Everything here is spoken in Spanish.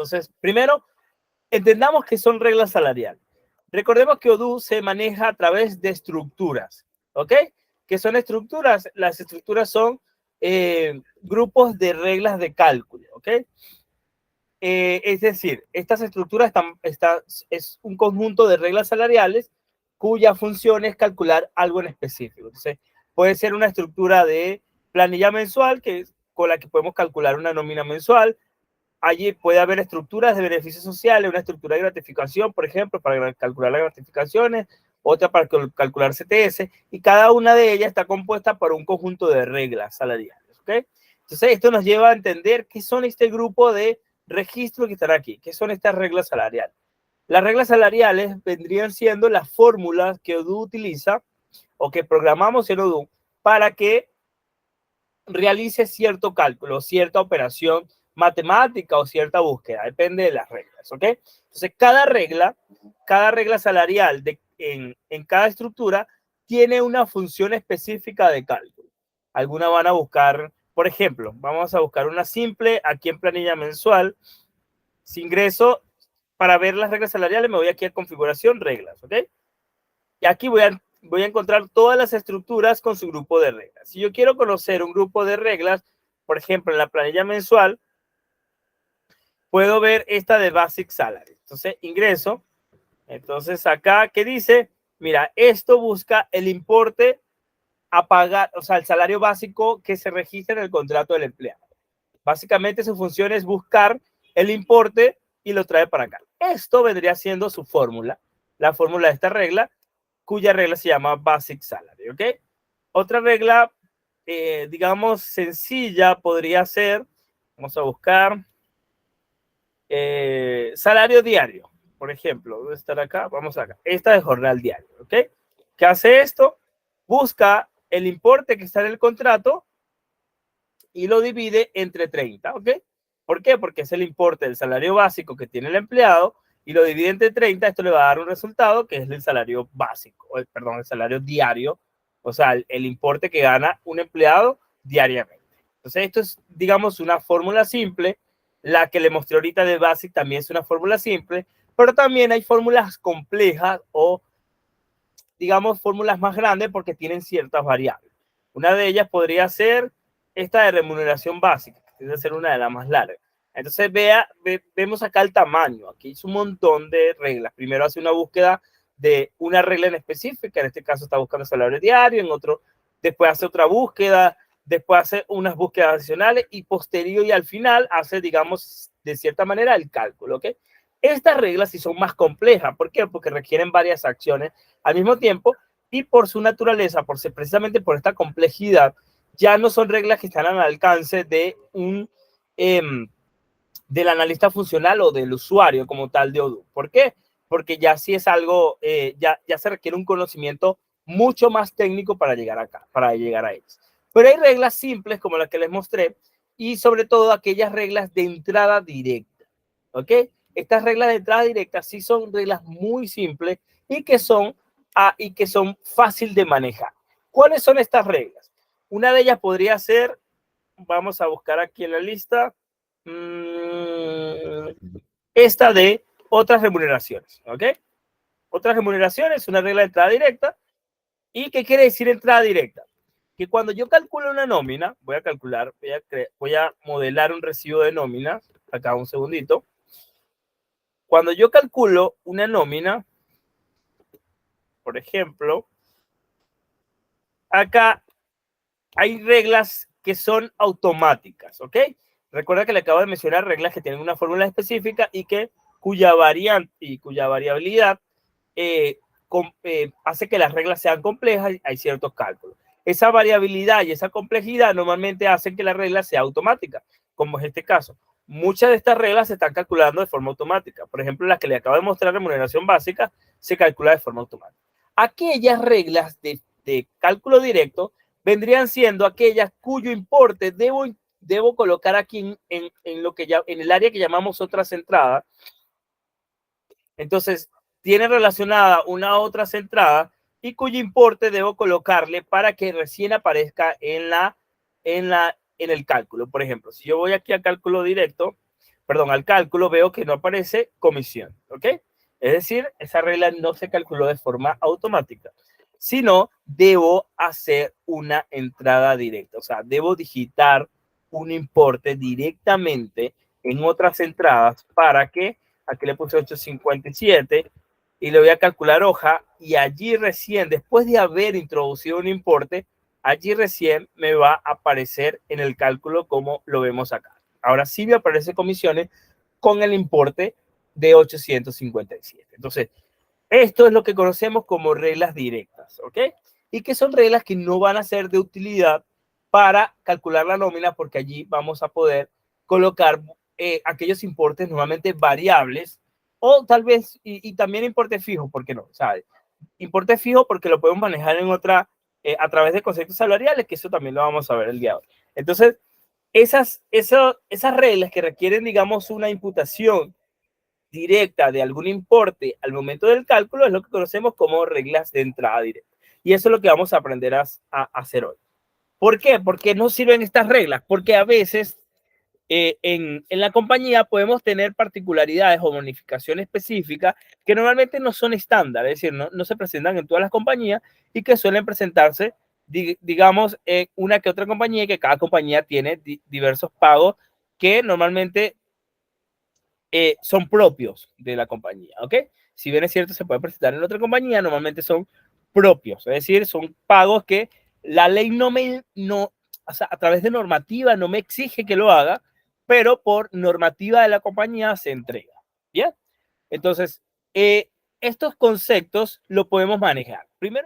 Entonces, primero, entendamos que son reglas salariales. Recordemos que Odoo se maneja a través de estructuras, ¿ok? ¿Qué son estructuras? Las estructuras son grupos de reglas de cálculo, ¿ok? Es decir, estas estructuras es un conjunto de reglas salariales cuya función es calcular algo en específico. Entonces, puede ser una estructura de planilla mensual con la que podemos calcular una nómina mensual. Allí puede haber estructuras de beneficios sociales, una estructura de gratificación, por ejemplo, para calcular las gratificaciones, otra para calcular CTS, y cada una de ellas está compuesta por un conjunto de reglas salariales, ¿ok? Entonces, esto nos lleva a entender qué son este grupo de registros que están aquí, qué son estas reglas salariales. Las reglas salariales vendrían siendo las fórmulas que Odoo utiliza o que programamos en Odoo para que realice cierto cálculo, cierta operación matemática o cierta búsqueda, depende de las reglas, ¿ok? Entonces, cada regla salarial en cada estructura tiene una función específica de cálculo. Algunas van a buscar, por ejemplo, vamos a buscar una simple aquí en planilla mensual. Si ingreso para ver las reglas salariales, me voy aquí a configuración, reglas, ¿ok? Y aquí voy a encontrar todas las estructuras con su grupo de reglas. Si yo quiero conocer un grupo de reglas, por ejemplo, en la planilla mensual, puedo ver esta de Basic Salary. Entonces, ingreso. Entonces, acá, ¿qué dice? Mira, esto busca el importe a pagar, o sea, el salario básico que se registra en el contrato del empleado. Básicamente, su función es buscar el importe y lo trae para acá. Esto vendría siendo su fórmula, la fórmula de esta regla, cuya regla se llama Basic Salary, ¿ok? Otra regla, digamos, sencilla podría ser, vamos a buscar, salario diario, por ejemplo. ¿Debe estar acá? Vamos acá. Esta es jornal diario, ¿ok? ¿Qué hace esto? Busca el importe que está en el contrato y lo divide entre 30, ¿ok? ¿Por qué? Porque es el importe del salario básico que tiene el empleado y lo divide entre 30, esto le va a dar un resultado que es el salario básico, perdón, el salario diario, o sea, el importe que gana un empleado diariamente. Entonces, esto es, digamos, una fórmula simple. La que le mostré ahorita de Basic también es una fórmula simple, pero también hay fórmulas complejas o, digamos, fórmulas más grandes porque tienen ciertas variables. Una de ellas podría ser esta de remuneración básica, que debe ser una de las más largas. Entonces, vemos acá el tamaño. Aquí es un montón de reglas. Primero hace una búsqueda de una regla en específica. En este caso está buscando salario diario. En otro, después hace otra búsqueda. Después hace unas búsquedas adicionales. Y posterior y al final hace, digamos, de cierta manera el cálculo, ¿ok? Estas reglas sí son más complejas. ¿Por qué? Porque requieren varias acciones al mismo tiempo y por su naturaleza, precisamente por esta complejidad, ya no son reglas que están al alcance de del analista funcional o del usuario como tal de Odoo. ¿Por qué? Porque ya sí es algo, ya se requiere un conocimiento mucho más técnico para llegar acá, para llegar a ellos. Pero hay reglas simples como las que les mostré y sobre todo aquellas reglas de entrada directa, ¿ok? Estas reglas de entrada directa sí son reglas muy simples y que son fácil de manejar. ¿Cuáles son estas reglas? Una de ellas podría ser, vamos a buscar aquí en la lista, esta de otras remuneraciones, ¿ok? Otras remuneraciones, una regla de entrada directa. ¿Y qué quiere decir entrada directa? Que cuando yo calculo una nómina, voy a modelar un recibo de nómina, acá un segundito. Cuando yo calculo una nómina, por ejemplo, acá hay reglas que son automáticas, ¿ok? Recuerda que le acabo de mencionar reglas que tienen una fórmula específica y cuya variabilidad hace que las reglas sean complejas y hay ciertos cálculos. Esa variabilidad y esa complejidad normalmente hacen que la regla sea automática, como es este caso. Muchas de estas reglas se están calculando de forma automática. Por ejemplo, las que le acabo de mostrar, remuneración básica, se calcula de forma automática. Aquellas reglas de cálculo directo vendrían siendo aquellas cuyo importe debo colocar aquí en el área que llamamos otras entradas. Entonces, tiene relacionada una otra entrada y cuyo importe debo colocarle para que recién aparezca en el cálculo. Por ejemplo, si yo voy aquí a cálculo directo, perdón, al cálculo, veo que no aparece comisión, ¿ok? Es decir, esa regla no se calculó de forma automática, sino debo hacer una entrada directa, o sea, debo digitar un importe directamente en otras entradas para que, aquí le puse 857 y le voy a calcular hoja y allí recién, después de haber introducido un importe, allí recién me va a aparecer en el cálculo como lo vemos acá. Ahora sí me aparece comisiones con el importe de 857. Entonces, esto es lo que conocemos como reglas directas, ¿ok? Y que son reglas que no van a ser de utilidad para calcular la nómina porque allí vamos a poder colocar aquellos importes normalmente variables o tal vez, y también importe fijo, ¿por qué no? ¿Sabes? Importe fijo porque lo podemos manejar en otra, a través de conceptos salariales, que eso también lo vamos a ver el día de hoy. Entonces, esas reglas que requieren, digamos, una imputación directa de algún importe al momento del cálculo es lo que conocemos como reglas de entrada directa. Y eso es lo que vamos a aprender a hacer hoy. ¿Por qué? Porque no sirven estas reglas, porque a veces en la compañía podemos tener particularidades o bonificaciones específicas que normalmente no son estándar, es decir, no se presentan en todas las compañías y que suelen presentarse, digamos, en una que otra compañía y que cada compañía tiene diversos pagos que normalmente son propios de la compañía, ¿ok? Si bien es cierto, se puede presentar en otra compañía, normalmente son propios, es decir, son pagos que la ley o sea, a través de normativa no me exige que lo haga, pero por normativa de la compañía se entrega, ¿bien? Entonces, estos conceptos lo podemos manejar. Primero,